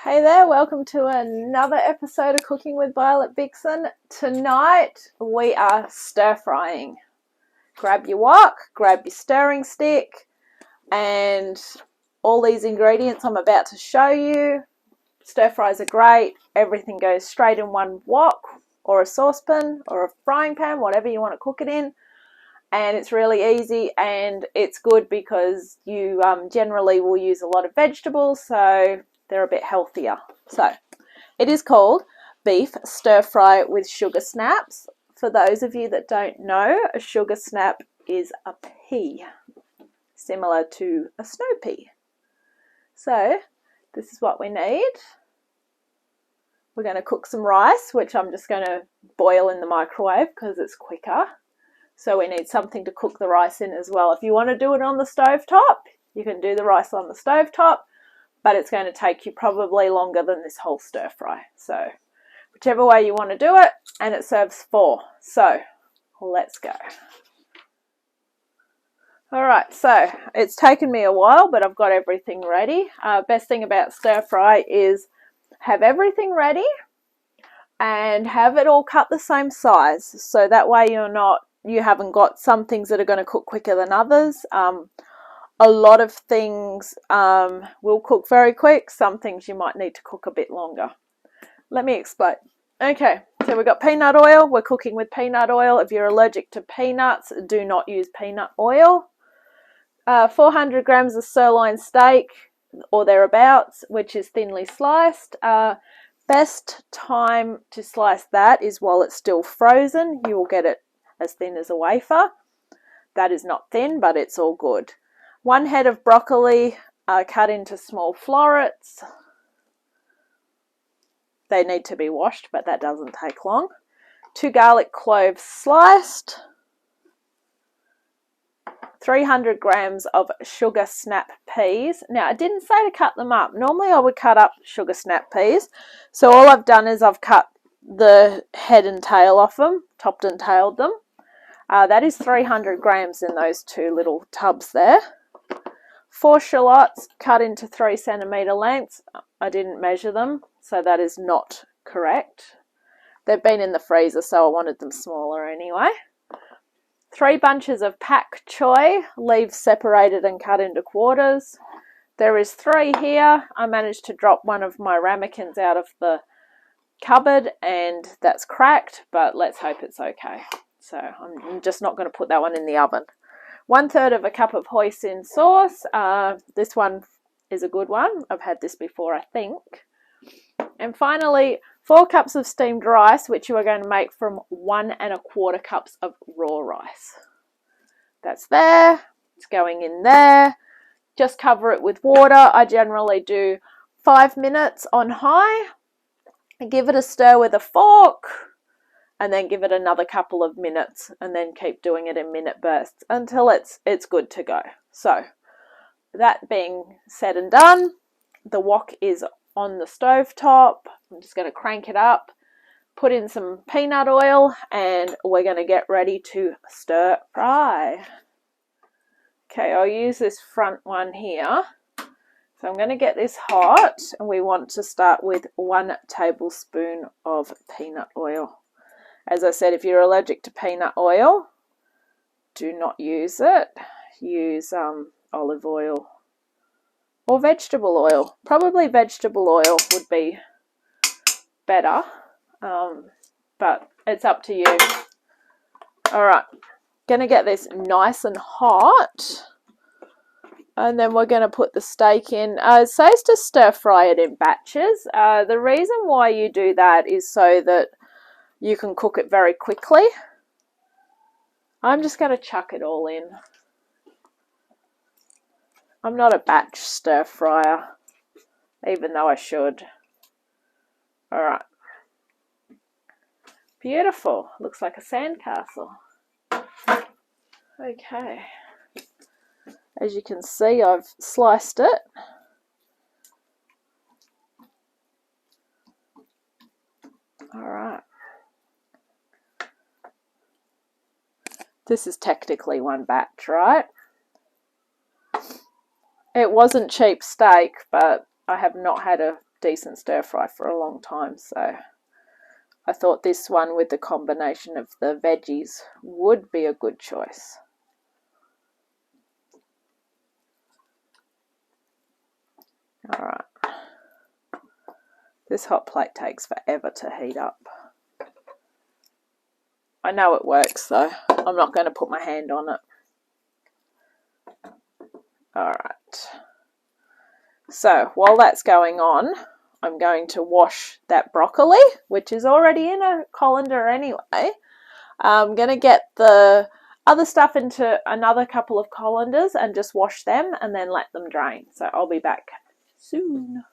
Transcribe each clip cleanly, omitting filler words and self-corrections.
Hey there, welcome to another episode of Cooking with Violet Vixen. Tonight we are stir frying. Grab your wok, grab your stirring stick, and all these ingredients I'm about to show you. Stir fries are great. Everything goes straight in one wok or a saucepan or a frying pan, whatever you want to cook it in. And it's really easy, and it's good because you generally will use a lot of vegetables, so they're a bit healthier. So it is called beef stir fry with sugar snaps. For those of you that don't know, a sugar snap is a pea, similar to a snow pea. So this is what we need. We're going to cook some rice, which I'm just going to boil in the microwave because it's quicker. So we need something to cook the rice in as well. If you want to do it on the stovetop, you can do the rice on the stovetop, but it's going to take you probably longer than this whole stir fry. So whichever way you want to do it, and it serves 4. So let's go. All right, so it's taken me a while, but I've got everything ready. Best thing about stir fry is have everything ready and have it all cut the same size. So that way you haven't got some things that are going to cook quicker than others. A lot of things will cook very quick. Some things you might need to cook a bit longer. Let me explain. Okay, so we've got peanut oil. We're cooking with peanut oil. If you're allergic to peanuts, do not use peanut oil. 400 grams of sirloin steak or thereabouts, which is thinly sliced. Best time to slice that is while it's still frozen. You will get it as thin as a wafer. That is not thin, but it's all good. 1 head of broccoli cut into small florets. They need to be washed, but that doesn't take long. 2 garlic cloves sliced. 300 grams of sugar snap peas. Now, I didn't say to cut them up. Normally I would cut up sugar snap peas. So all I've done is I've cut the head and tail off them, topped and tailed them. That is 300 grams in those 2 little tubs there. 4 shallots cut into 3 centimetre lengths. I didn't measure them, so that is not correct. They've been in the freezer, so I wanted them smaller anyway. 3 bunches of pak choy, leaves separated and cut into quarters. There is 3 here. I managed to drop one of my ramekins out of the cupboard and that's cracked, but let's hope it's okay. So I'm just not going to put that one in the oven. 1/3 of a cup of hoisin sauce. This one is a good one. I've had this before, I think. And finally, 4 cups of steamed rice, which you are going to make from 1 1/4 cups of raw rice. That's there. It's going in there. Just cover it with water. I generally do 5 minutes on high. And give it a stir with a fork. And then give it another couple of minutes and then keep doing it in minute bursts until it's good to go. So that being said and done, the wok is on the stove top. I'm just going to crank it up, put in some peanut oil, and we're going to get ready to stir fry. Okay, I'll use this front one here. So I'm going to get this hot, and we want to start with 1 tablespoon of peanut oil. As I said, if you're allergic to peanut oil, do not use it. Use olive oil or vegetable oil. Probably vegetable oil would be better, but it's up to you. All right, going to get this nice and hot, and then we're going to put the steak in. It says to stir fry it in batches. The reason why you do that is so that you can cook it very quickly. I'm just going to chuck it all in. I'm not a batch stir fryer, even though I should. All right. Beautiful. Looks like a sandcastle. Okay. As you can see, I've sliced it. All right. This is technically one batch, right? It wasn't cheap steak, but I have not had a decent stir fry for a long time, so I thought this one with the combination of the veggies would be a good choice. Alright. This hot plate takes forever to heat up. I know it works though. I'm not going to put my hand on it. Alright. So while that's going on, I'm going to wash that broccoli, which is already in a colander anyway. I'm going to get the other stuff into another couple of colanders and just wash them and then let them drain. So I'll be back soon.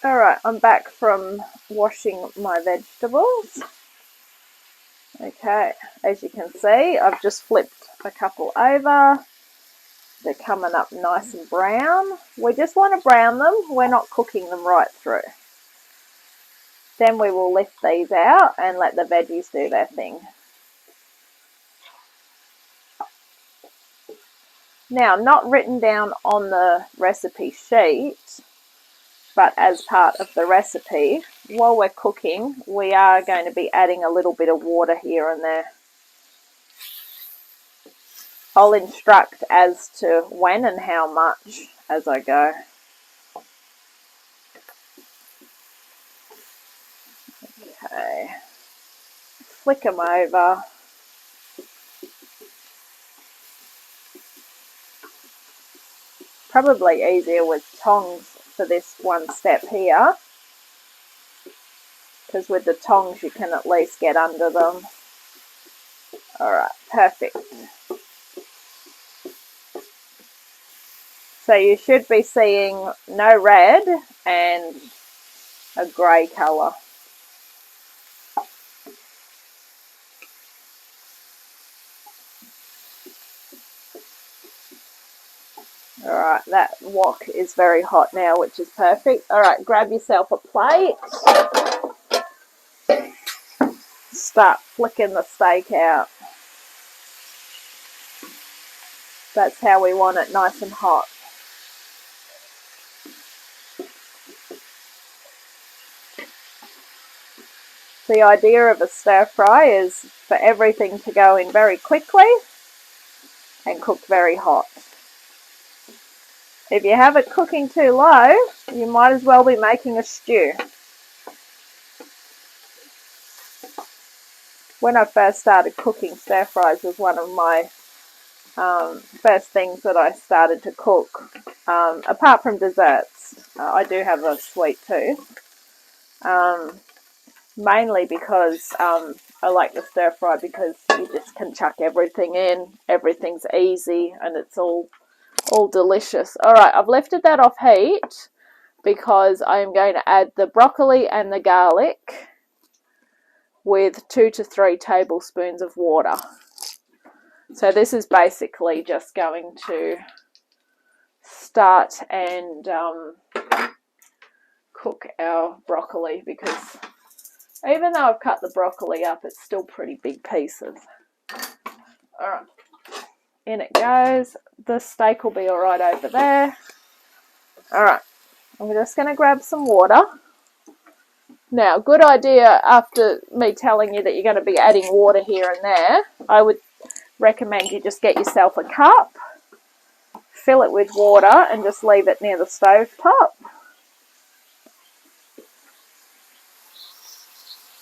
Alright, I'm back from washing my vegetables. Okay, as you can see, I've just flipped a couple over. They're coming up nice and brown. We just want to brown them. We're not cooking them right through. Then we will lift these out and let the veggies do their thing. Now, not written down on the recipe sheet, but as part of the recipe, while we're cooking, we are going to be adding a little bit of water here and there. I'll instruct as to when and how much as I go. Okay, flick them over. Probably easier with tongs for this one step here, because with the tongs you can at least get under them. Alright, perfect. So you should be seeing no red and a grey colour. Alright, that wok is very hot now, which is perfect. Alright, grab yourself a plate. Start flicking the steak out. That's how we want it, nice and hot. The idea of a stir fry is for everything to go in very quickly and cook very hot. If you have it cooking too low, you might as well be making a stew. When I first started cooking, stir fries was one of my first things that I started to cook. Apart from desserts, I do have a sweet tooth. Mainly because I like the stir fry because you just can chuck everything in. Everything's easy and it's all delicious. Alright, I've lifted that off heat because I'm going to add the broccoli and the garlic with 2 to 3 tablespoons of water. So this is basically just going to start and cook our broccoli, because even though I've cut the broccoli up, it's still pretty big pieces. Alright, in it goes. The steak will be alright over there. Alright, I'm just going to grab some water. Now, good idea after me telling you that you're going to be adding water here and there, I would recommend you just get yourself a cup, fill it with water and just leave it near the stove top.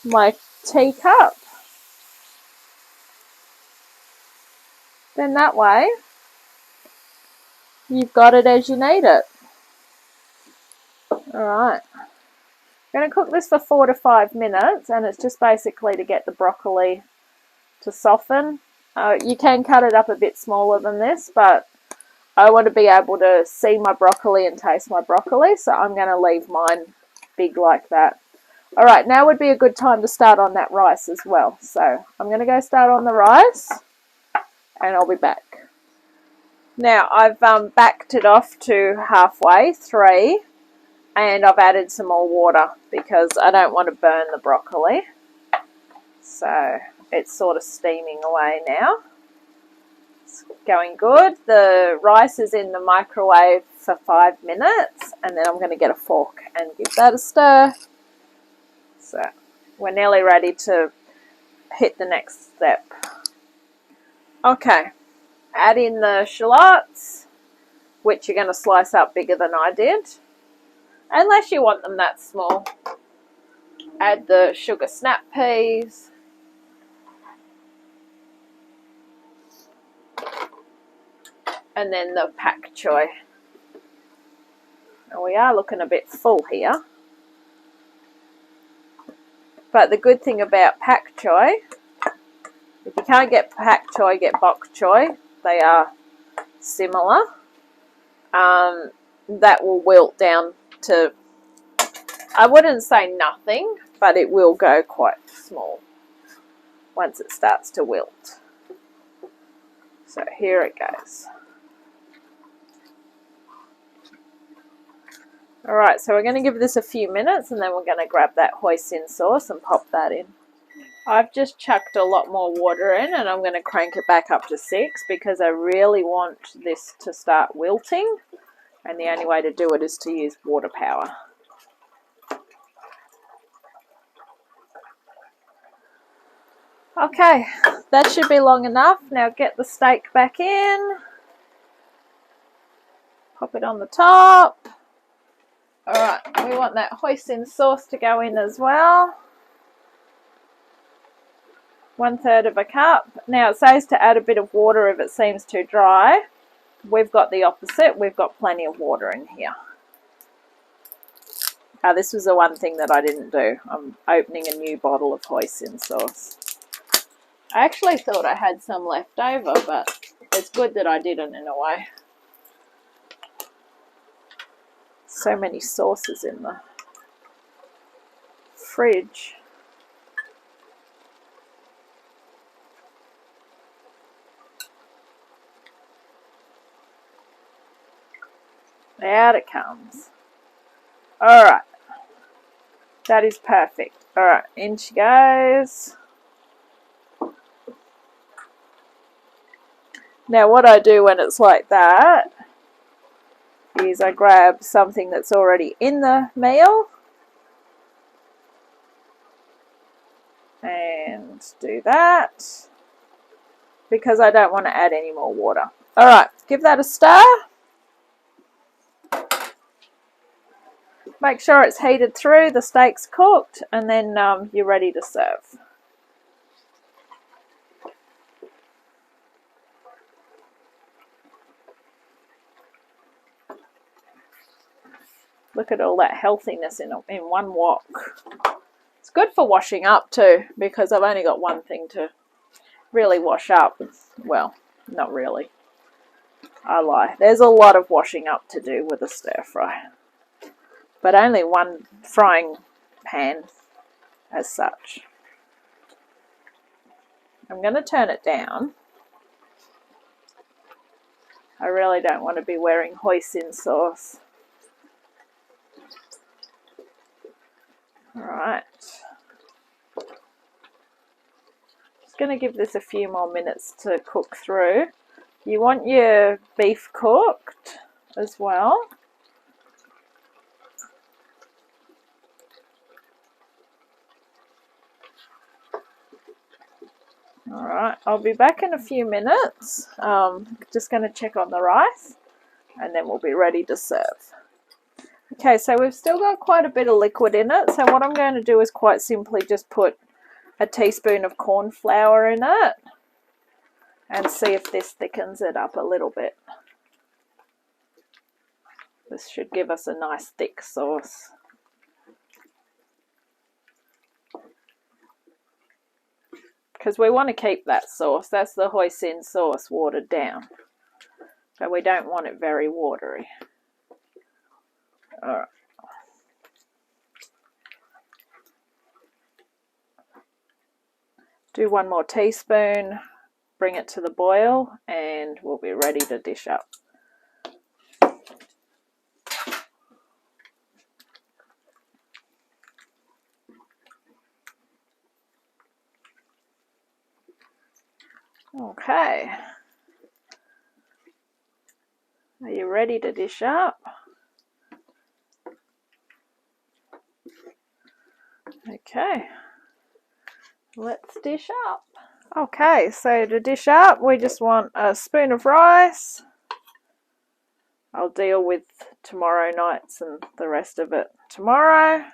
My teacup. Then that way you've got it as you need it. Alright. I'm going to cook this for 4 to 5 minutes, and it's just basically to get the broccoli to soften. You can cut it up a bit smaller than this, but I want to be able to see my broccoli and taste my broccoli, so I'm going to leave mine big like that. Alright, now would be a good time to start on that rice as well. So I'm going to go start on the rice and I'll be back. Now I've backed it off to halfway, 3, and I've added some more water because I don't want to burn the broccoli. So it's sort of steaming away now. It's going good. The rice is in the microwave for 5 minutes and then I'm going to get a fork and give that a stir. So we're nearly ready to hit the next step. Okay, add in the shallots, which you're going to slice up bigger than I did, unless you want them that small. Add the sugar snap peas. And then the pak choy. Now we are looking a bit full here. But the good thing about pak choy, if you can't get pak choy, get bok choy. They are similar. That will wilt down to, I wouldn't say nothing, but it will go quite small once it starts to wilt. So here it goes. Alright, so we're going to give this a few minutes and then we're going to grab that hoisin sauce and pop that in. I've just chucked a lot more water in and I'm going to crank it back up to 6 because I really want this to start wilting, and the only way to do it is to use water power. Okay, that should be long enough. Now get the steak back in. Pop it on the top. Alright, we want that hoisin sauce to go in as well. 1/3 of a cup. Now it says to add a bit of water if it seems too dry. We've got the opposite. We've got plenty of water in here. This was the one thing that I didn't do. I'm opening a new bottle of hoisin sauce. I actually thought I had some left over, but it's good that I didn't in a way. So many sauces in the fridge. Out it comes. Alright. That is perfect. Alright, in she goes. Now what I do when it's like that is I grab something that's already in the meal and do that because I don't want to add any more water. Alright, give that a stir. Make sure it's heated through, the steak's cooked, and then you're ready to serve. Look at all that healthiness in one wok. It's good for washing up too, because I've only got one thing to really wash up. Well, not really. I lie. There's a lot of washing up to do with a stir fry. But only one frying pan as such. I'm going to turn it down. I really don't want to be wearing hoisin sauce. Alright. Just going to give this a few more minutes to cook through. You want your beef cooked as well. Alright, I'll be back in a few minutes. Just going to check on the rice and then we'll be ready to serve. Okay, so we've still got quite a bit of liquid in it. So what I'm going to do is quite simply just put a teaspoon of corn flour in it and see if this thickens it up a little bit. This should give us a nice thick sauce. Because we want to keep that sauce. That's the hoisin sauce watered down. So we don't want it very watery. Alright. Do one more teaspoon, bring it to the boil, and we'll be ready to dish up. Okay. Are you ready to dish up? Okay, let's dish up. Okay, so to dish up, we just want a spoon of rice. I'll deal with tomorrow nights and the rest of it tomorrow.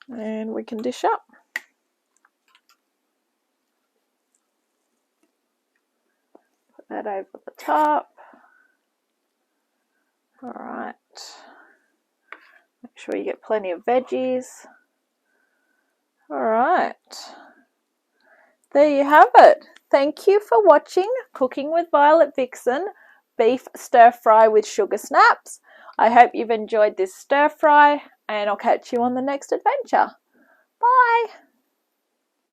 And we can dish up. Put that over the top. All right. Make sure you get plenty of veggies. All right. There you have it. Thank you for watching Cooking with Violet Vixen beef stir fry with sugar snaps. I hope you've enjoyed this stir fry, and I'll catch you on the next adventure. Bye.